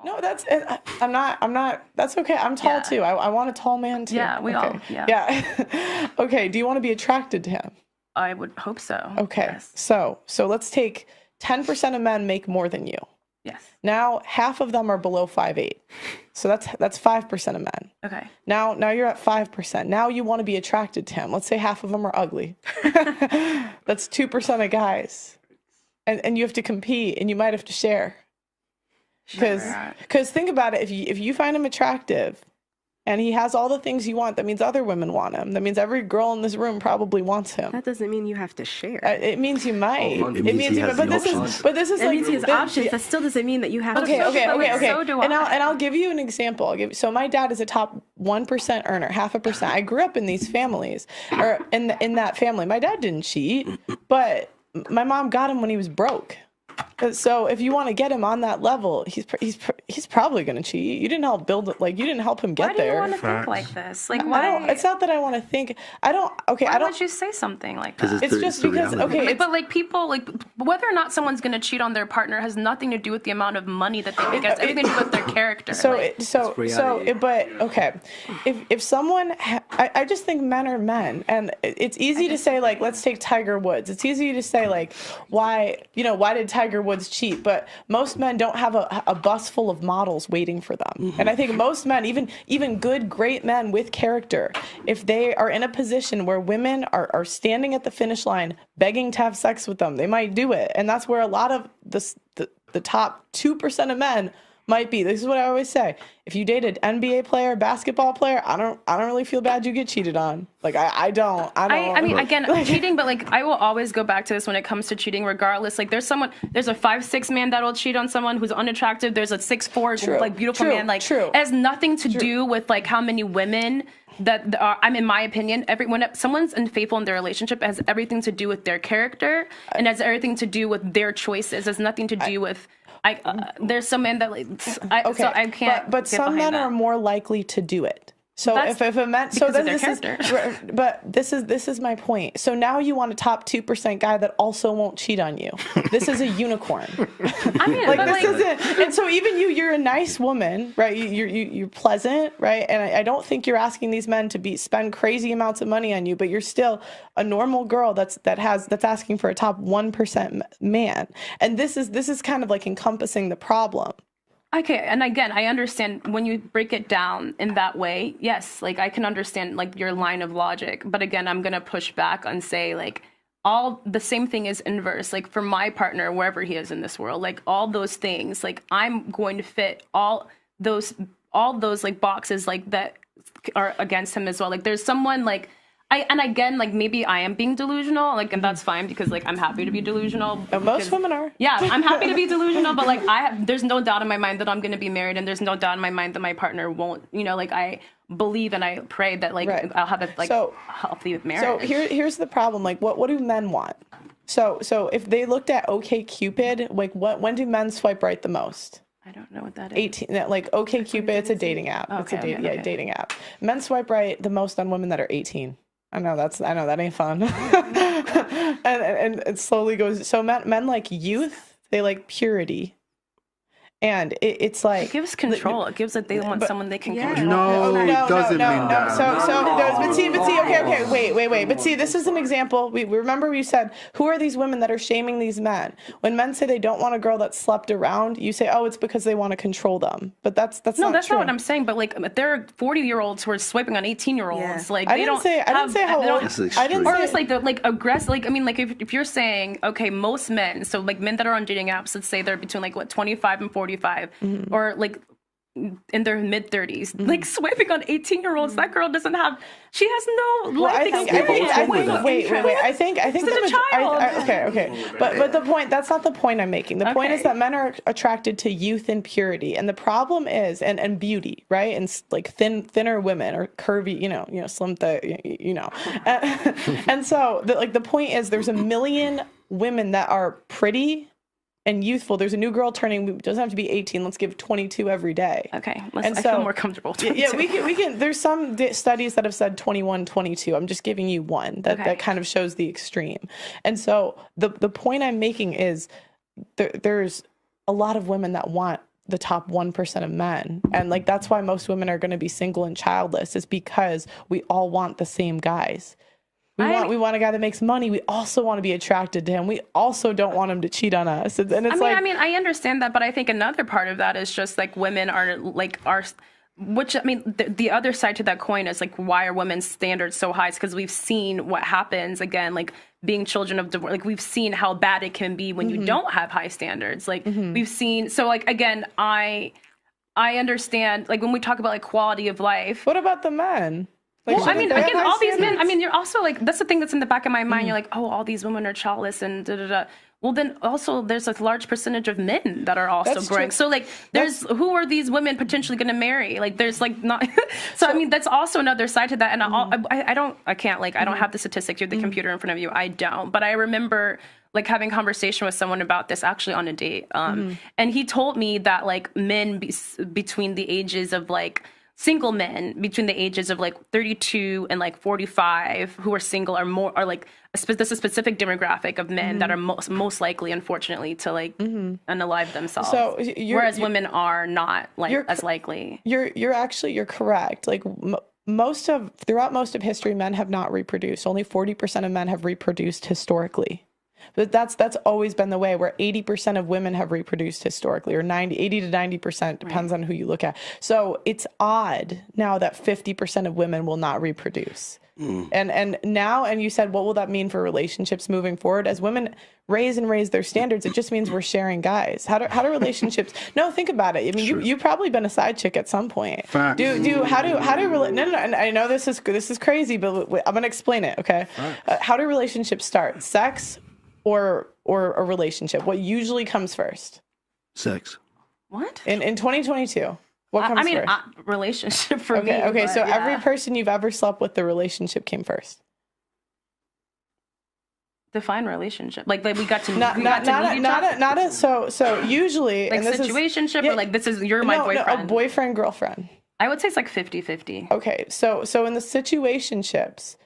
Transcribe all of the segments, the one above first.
No, I'm not, that's okay. I'm tall too. I want a tall man too. Yeah, we all, Yeah. Okay. Do you want to be attracted to him? I would hope so. Okay. Yes. So let's take 10% of men make more than you. Yes. Now half of them are below 5'8". So that's 5% of men. Okay. Now you're at 5%. Now you want to be attracted to him. Let's say half of them are ugly. That's 2% of guys. And you have to compete and you might have to share. Because think about it, if you find him attractive and he has all the things you want, that means other women want him. That means every girl in this room probably wants him. That doesn't mean you have to share. It means you might. It means he has the options. But this is It like means he has options. That still doesn't mean that you have to Okay. So do I. And I'll give you an example. So my dad is a top 1% earner, 0.5%. I grew up in these families, or in that family. My dad didn't cheat, but my mom got him when he was broke. So if you want to get him on that level, he's probably going to cheat. You didn't help build it. Like, you didn't help him get there. Why do you want to think like this? Like, why? It's not that I want to think. Why would you say something like that? It's just because but like people, like whether or not someone's going to cheat on their partner has nothing to do with the amount of money that they make. It has everything to do with their character. But okay, if someone, I just think men are men, and it's easy to say, like, let's take Tiger Woods. It's easy to say, like, why did Tiger Woods cheat? But most men don't have a bus full of models waiting for them. Mm-hmm. And I think most men, even good, great men with character, if they are in a position where women are standing at the finish line begging to have sex with them, they might do it. And that's where a lot of the top 2% of men might be. This is what I always say. If you date an NBA player, basketball player, I don't really feel bad you get cheated on. Like, I don't. I mean, again, cheating, but like, I will always go back to this when it comes to cheating, regardless. Like, there's a 5'6" man that will cheat on someone who's unattractive. There's a 6'4", like, beautiful man. Like, it has nothing to do with like how many women that are, in my opinion, when someone's unfaithful in their relationship, it has everything to do with their character and has everything to do with their choices. It has nothing to do with. There's some men that so I can't. But some men are more likely to do it. So if a man, so then this is my point. So now you want a top 2% guy that also won't cheat on you. This is a unicorn. I mean, like, this isn't. And so even you're a nice woman, right? You're pleasant, right? And I don't think you're asking these men to spend crazy amounts of money on you, but you're still a normal girl that's asking for a top 1% man. And this is kind of like encompassing the problem. Okay, and again, I understand when you break it down in that way, yes, like I can understand like your line of logic, but again, I'm going to push back and say like all the same thing is inverse. Like for my partner, wherever he is in this world, like all those things, like I'm going to fit all those like boxes like that are against him as well. Like there's someone like and again, like maybe I am being delusional, like, and that's fine because like I'm happy to be delusional. Most women are. Yeah, I'm happy to be delusional, but like there's no doubt in my mind that I'm going to be married, and there's no doubt in my mind that my partner won't. Like I believe and I pray that like I'll have a healthy marriage. So here's the problem. Like what do men want? So if they looked at OkCupid, like when do men swipe right the most? I don't know what that is. 18, like OkCupid, it's a dating app. Okay, it's a dating app. Men swipe right the most on women that are 18. I know that ain't fun. and it slowly goes. So men like youth, they like purity. And it's like it gives control. It gives that they want someone they can control. No, it doesn't mean that. But see, okay, wait. But see, this is an example. We remember we said, who are these women that are shaming these men? When men say they don't want a girl that slept around, you say, oh, it's because they want to control them. But that's no, not that's true. not what I'm saying. But like, there are 40-year-olds who are swiping on 18-year-olds. Yeah. Like I didn't say how old. I didn't say. Or it's like the like aggressive. Like I mean, like if you're saying okay, most men, so like men that are on dating apps, let's say they're between like 25 and 45. Mm-hmm. Or like in their mid 30s, like swiping on 18-year-olds. That girl doesn't have. She has no life experience. Wait. I think she's a child. Okay. But the point. That's not the point I'm making. The point is that men are attracted to youth and purity, and the problem is and beauty, right? And like thinner women or curvy, slim, and so the point is there's a million women that are pretty and youthful. There's a new girl turning, it doesn't have to be 18, let's give 22 every day. Okay, I feel more comfortable. 22. Yeah, we can, there's some studies that have said 21, 22. I'm just giving you one that kind of shows the extreme. And so the point I'm making is there's a lot of women that want the top 1% of men. And like, that's why most women are going to be single and childless, is because we all want the same guys. We want a guy that makes money. We also want to be attracted to him. We also don't want him to cheat on us. And it's I understand that, but I think another part of that is just like women are which, I mean, the other side to that coin is like, why are women's standards so high? It's because we've seen what happens, again, like being children of divorce. Like, we've seen how bad it can be when you don't have high standards. Like, we've seen, so like, again, I understand, like, when we talk about like quality of life. What about the men? Like, well, I mean, again, all these men, I mean, you're also like, that's the thing that's in the back of my mind. You're like, oh, all these women are childless and da da da. Well, then also there's a large percentage of men that are also growing. True. So like, who are these women potentially going to marry? Like, there's like not. So I mean, that's also another side to that. And I don't have the statistics. You have the computer in front of you. I don't. But I remember like having a conversation with someone about this actually on a date. And he told me that like men between the ages of like, single men between the ages of like 32 and like 45 who are single are like there's a specific demographic of men that are most likely, unfortunately, to like unalive themselves. So whereas women are not like as likely. You're correct. Like throughout most of history, men have not reproduced. Only 40% of men have reproduced historically. But that's always been the way, where 80% of women have reproduced historically, or 80 to 90%, depends on who you look at. So it's odd now that 50% of women will not reproduce. And you said, what will that mean for relationships moving forward? As women raise their standards, it just means we're sharing guys. How do relationships? No, think about it. I mean, you've probably been a side chick at some point. Facts. No. And I know this is crazy, but I'm gonna explain it. Okay. How do relationships start? Sex or a relationship? What usually comes first? Sex. What? In 2022, what comes first? Relationship for me. Okay, so every person you've ever slept with, the relationship came first. Define relationship. Like we got to meet each other. So usually like situationship or like you're my boyfriend. No, a boyfriend girlfriend. I would say it's like 50-50. Okay, so in the situationships,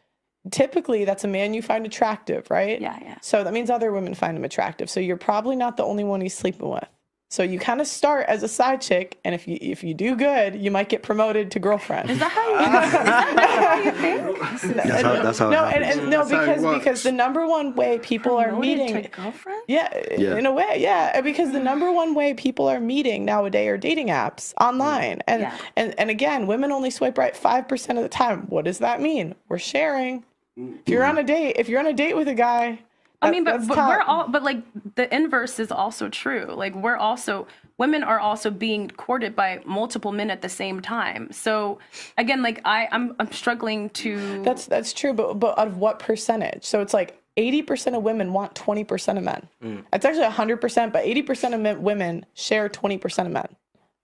typically that's a man you find attractive, right? Yeah. So that means other women find him attractive. So you're probably not the only one he's sleeping with. So you kind of start as a side chick, and if you do good, you might get promoted to girlfriend. Is that how you think? That's how it happens. Because the number one way people are meeting to girlfriend? Yeah, in a way, yeah. Because the number one way people are meeting nowadays are dating apps online. And again, women only swipe right 5% of the time. What does that mean? We're sharing. If you're on a date with a guy, but like the inverse is also true. Like women are also being courted by multiple men at the same time. So again, like I'm struggling to. That's true, but out of what percentage? So it's like 80% of women want 20% of men. It's actually 100%, but 80% of women share 20% of men.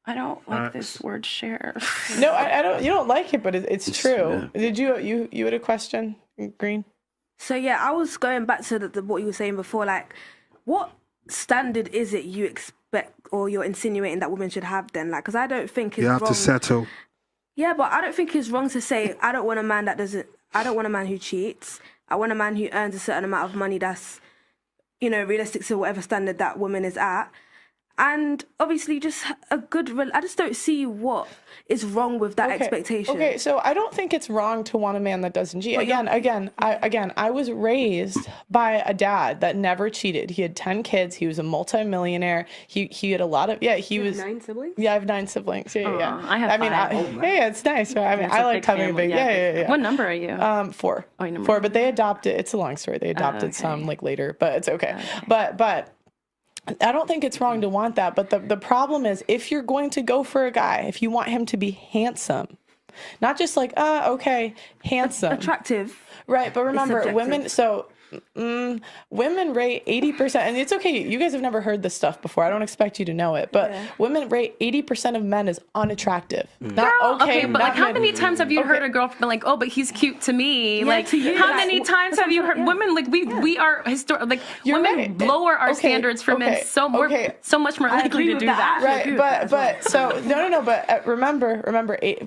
I don't like this word share. No, I don't. You don't like it, but it's true. Yeah. Did you had a question, Green? So yeah, I was going back to what you were saying before. Like, what standard is it you expect or you're insinuating that women should have then? Like, because I don't think it's wrong. You have to settle. Yeah, but I don't think it's wrong to say I don't want a man who cheats. I want a man who earns a certain amount of money that's, realistic to whatever standard that woman is at. And obviously just I just don't see what is wrong with that expectation. Okay, so I don't think it's wrong to want a man that doesn't cheat. I was raised by a dad that never cheated. He had 10 kids. He was a multimillionaire. He had a lot of, he was. 9 siblings? Yeah, I have 9 siblings. Yeah. I have 5. It's nice. Right? I mean, I like having a big, yeah. What number are you? 4. Oh, number 4, but they adopted, it's a long story. They adopted some like later, but it's okay. But I don't think it's wrong to want that, but the problem is if you're going to go for a guy, if you want him to be handsome, not just like, handsome. Attractive. Right, but remember, women rate 80%, and it's okay, you guys have never heard this stuff before, I don't expect you to know it, but women rate 80% of men as unactive. But like how many times have you heard a girl be like, oh, but he's cute to me? Yeah, like, to you, how many times have you heard women, like, we are women lower our standards for men so much more likely to do that. Right, but so, but remember,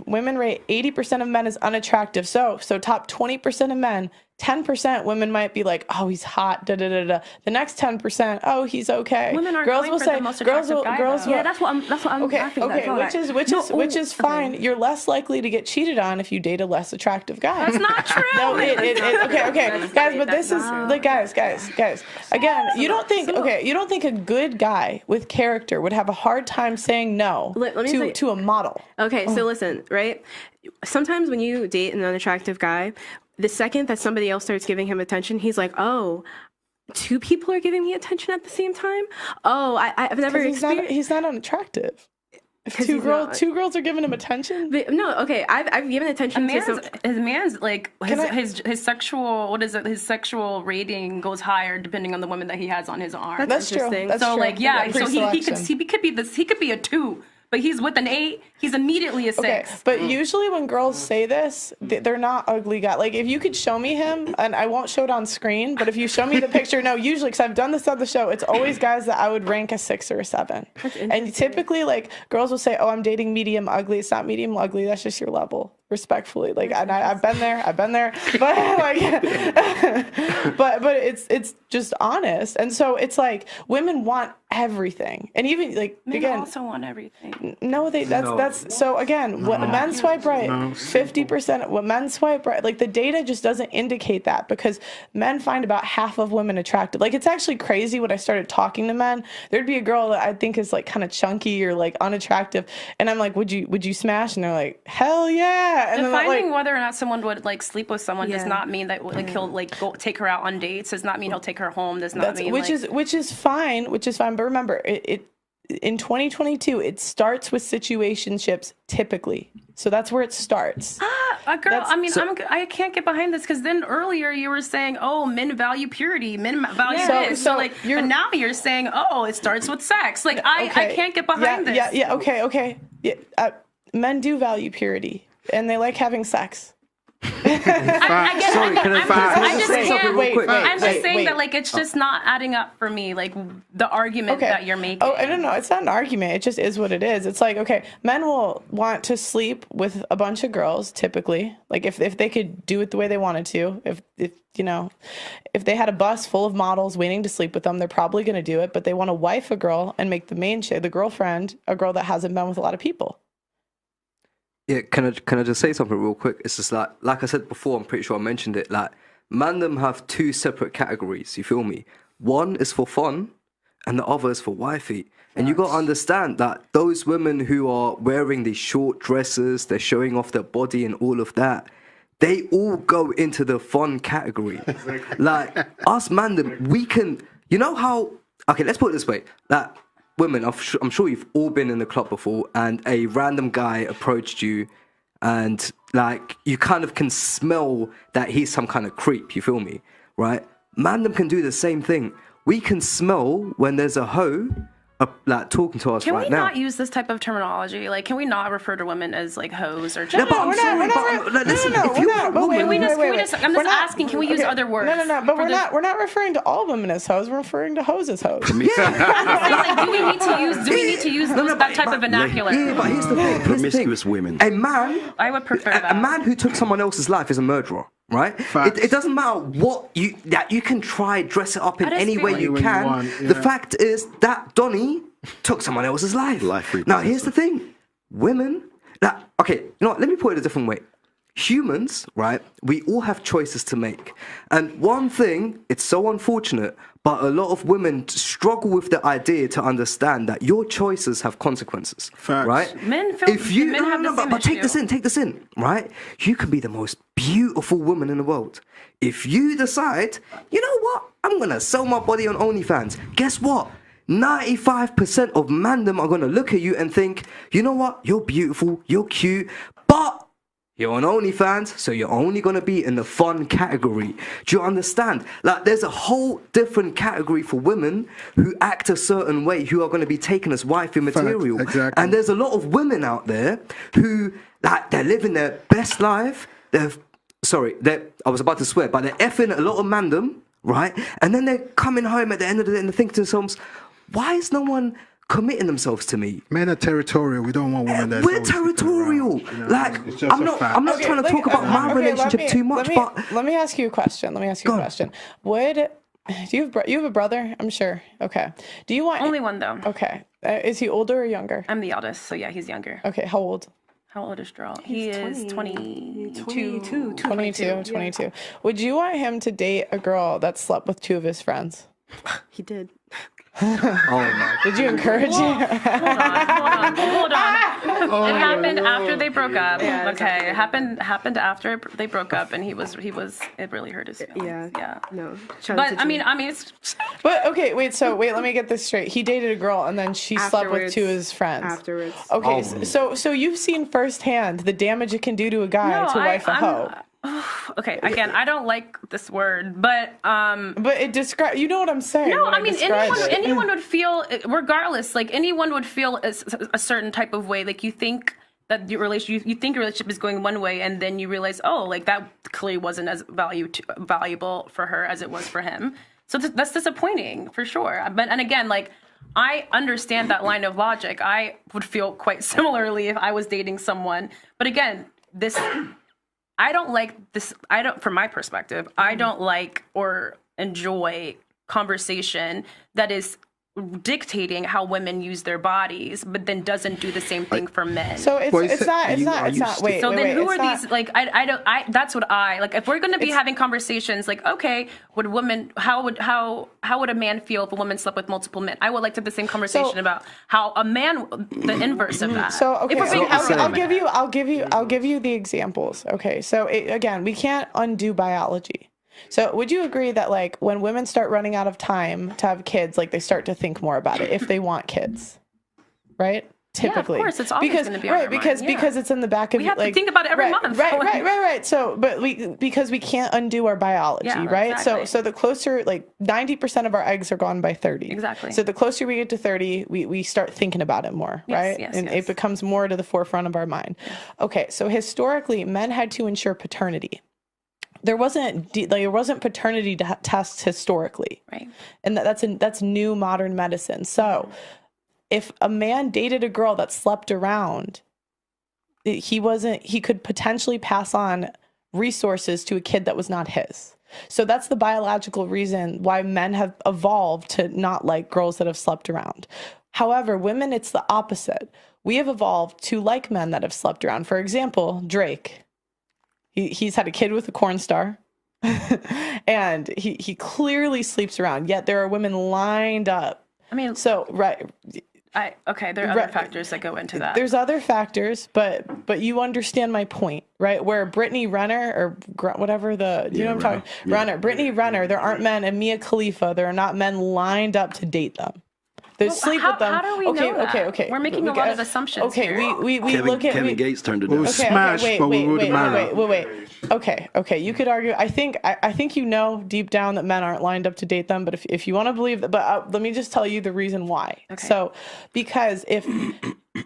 women rate 80% of men as unattractive, so top 20% of men 10% women might be like, oh, he's hot, da da da da. The next 10%, oh, he's okay. Women aren't going for the most attractive guy, though. Yeah, that's what I'm. Okay, I think okay, that's which is fine. You're less likely to get cheated on if you date a less attractive guy. That's not true. No, okay, guys, but this is like, guys. Again, you don't think a good guy with character would have a hard time saying no to a model? Okay, so listen, right? Sometimes when you date an unattractive guy, the second that somebody else starts giving him attention, he's like, oh, two people are giving me attention at the same time? Oh, I've never experienced... He's not unattractive. If two girls are giving him attention? But, no, okay, I've given attention to some... His man's, like, his sexual, his sexual rating goes higher depending on the women that he has on his arm. That's interesting. True. So, like, yeah, so he could be a 2. But he's with an 8, he's immediately a 6. Okay, but usually when girls say this, they're not ugly guys. Like, if you could show me him, and I won't show it on screen, but if you show me the picture, no, usually, because I've done this on the show, it's always guys that I would rank a 6 or a 7. And typically, like, girls will say, oh, I'm dating medium ugly. It's not medium ugly, that's just your level. Respectfully, like, I've been there, but like, but it's just honest, and so it's like women want everything, and even like men again, also want everything. No, that's so again, what men swipe right, 50%. What men swipe right, like the data just doesn't indicate that, because men find about half of women attractive. Like, it's actually crazy when I started talking to men. There'd be a girl that I think is like kind of chunky or like unattractive, and I'm like, would you smash? And they're like, hell yeah. And defining whether or not someone would like sleep with someone does not mean that like he'll like go take her out on dates. Does not mean he'll take her home. Does not mean which is fine. But remember, it in 2022 it starts with situationships typically. So that's where it starts. Girl, I can't get behind this, because then earlier you were saying, oh, men value purity, men value this. So like, but now you're saying, oh, it starts with sex. Like, I can't get behind this. Yeah, okay. Yeah, men do value purity, and they like having sex. I'm just saying that, like, it's just not adding up for me, like, the argument that you're making. Oh, I don't know. It's not an argument. It just is what it is. It's like, okay, men will want to sleep with a bunch of girls, typically. Like, if they could do it the way they wanted to, if they had a bus full of models waiting to sleep with them, they're probably going to do it, but they want to wife a girl and make the girlfriend, a girl that hasn't been with a lot of people. Yeah, can I just say something real quick? It's just like I said before, I'm pretty sure I mentioned it, like, mandem have 2 separate categories, you feel me? One is for fun, and the other is for wifey. And you got to understand that those women who are wearing these short dresses, they're showing off their body and all of that, they all go into the fun category. Like, us mandem, we can, you know how, okay, let's put it this way, like, women, I'm sure you've all been in the club before, and a random guy approached you, and like, you kind of can smell that he's some kind of creep, you feel me, right? Mandem can do the same thing. We can smell when there's a hoe like talking to us right now. Can we not use this type of terminology? Like, can we not refer to women as like hoes or? No, but we're not asking. Can we use other words? No. But we're not referring to all women as hoes. We're referring to hoes as hoes. Like, do we need to use that type of vernacular? Yeah, but here's the thing. Promiscuous women. A man. I would prefer that. A man who took someone else's life is a murderer. Right? It doesn't matter what you can try dress it up in any way you can. The fact is that Donnie took someone else's life. Now here's the thing. Women, okay, you know what, let me put it a different way. Humans, right, we all have choices to make. And one thing, it's so unfortunate, but a lot of women struggle with the idea to understand that your choices have consequences. Facts. Right? Men feel but take this in, right? You could be the most beautiful woman in the world. If you decide, you know what, I'm gonna sell my body on OnlyFans, guess what? 95% of mandem are gonna look at you and think, you know what, you're beautiful, you're cute, but you're on OnlyFans, so you're only going to be in the fun category. Do you understand? Like, there's a whole different category for women who act a certain way, who are going to be taken as wifey material. Exactly. And there's a lot of women out there who, like, they're living their best life. I was about to swear, but they're effing a lot of mandem, right? And then they're coming home at the end of the day and they think to themselves, why is no one committing themselves to me. Men are territorial. We don't want women that. We're territorial. Like, it's just I'm a not. fact. I'm not trying to talk about my relationship too much, but let me ask you a question. Would you have a brother? I'm sure. Okay. Do you want Only one though. Okay. Is he older or younger? I'm the eldest, so yeah, he's younger. Okay. How old? How old is Jarrell? He is 22. 22. Would you want him to date a girl that slept with two of his friends? He did. Did you encourage him? Hold on. It happened after they broke up. Yeah, okay, it happened after they broke up, and he was. It really hurt his feelings. Yeah. No. But I mean, it's. But okay, wait. Let me get this straight. He dated a girl, and then she slept with two of his friends. Afterwards. Okay, so you've seen firsthand the damage it can do to a guy to wife a hoe. Okay, again, I don't like this word, but it describes. You know what I'm saying? No, I mean anyone would feel, regardless, like anyone would feel a certain type of way. Like you think that your relationship is going one way, and then you realize, oh, like that clearly wasn't as valuable for her as it was for him. So that's disappointing for sure. And again, like I understand that line of logic. I would feel quite similarly if I was dating someone. But again, I don't like this. From my perspective, I don't like or enjoy conversation that is dictating how women use their bodies, but then doesn't do the same thing for men. So it's not. Wait. So then who are not, these? Like that's what I like. If we're going to be having conversations, like okay, how would a man feel if a woman slept with multiple men? I would like to have the same conversation about how a man, the inverse of that. So okay, I'll give you the examples. Okay, so again, we can't undo biology. So would you agree that like when women start running out of time to have kids, like they start to think more about it if they want kids, right? Typically, yeah, of course, it's always going to be on our because mind. because it's in the back of we have to think about it every month. Right. So, but because we can't undo our biology, right? Exactly. So the closer, like 90% of our eggs are gone by 30. Exactly. So the closer we get to 30, we start thinking about it more, right? And it becomes more to the forefront of our mind. Okay, so historically, men had to ensure paternity. There wasn't paternity tests historically, right? And that's new modern medicine. So, if a man dated a girl that slept around, he could potentially pass on resources to a kid that was not his. So that's the biological reason why men have evolved to not like girls that have slept around. However, women, it's the opposite. We have evolved to like men that have slept around. For example, Drake. He's had a kid with a corn star, and he clearly sleeps around. Yet there are women lined up. I mean, so right. There are other factors that go into that. There's other factors, but you understand my point, right? Where Brittany Renner or whatever you know what I'm talking. Yeah. Renner, Brittany Renner. There aren't men, and Mia Khalifa. There are not men lined up to date them. Sleep with them. How do we know that? Okay. We're making a lot of assumptions. Okay, here. we look at Kevin Gates turned it down. Wait. Okay. You could argue. I think you know deep down that men aren't lined up to date them. But if you want to believe that, let me just tell you the reason why. Okay. So, because if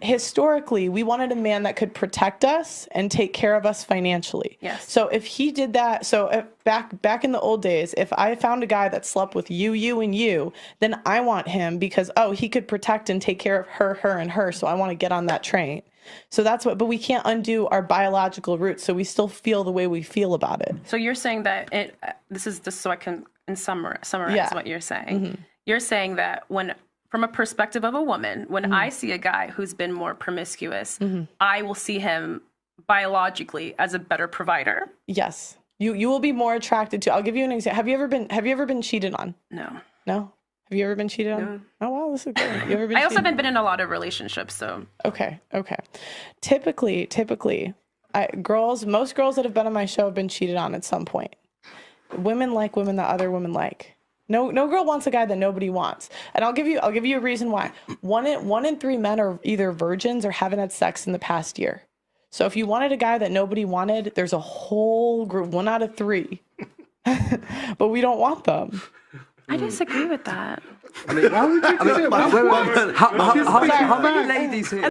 historically we wanted a man that could protect us and take care of us financially. Yes. So if he did that, if back in the old days, if I found a guy that slept with you, and you, then I want him because he could protect and take care of her, and her. So I want to get on that train. So that's but we can't undo our biological roots. So we still feel the way we feel about it. So you're saying that this is just so I can summarize what you're saying. Mm-hmm. You're saying that from a perspective of a woman, when I see a guy who's been more promiscuous, I will see him biologically as a better provider. Yes. You will be more attracted to. I'll give you an example. Have you ever been cheated on? No. Have you ever been cheated on? No. Oh wow, this is good. You ever been I also haven't been in a lot of relationships, so. Okay. Typically, most girls that have been on my show have been cheated on at some point. Women like women that other women like. No girl wants a guy that nobody wants. And I'll give you a reason why. One in 3 men are either virgins or haven't had sex in the past year. So if you wanted a guy that nobody wanted, there's a whole group, 1 out of 3. But we don't want them. I disagree with that. I mean, why would you how many ladies here?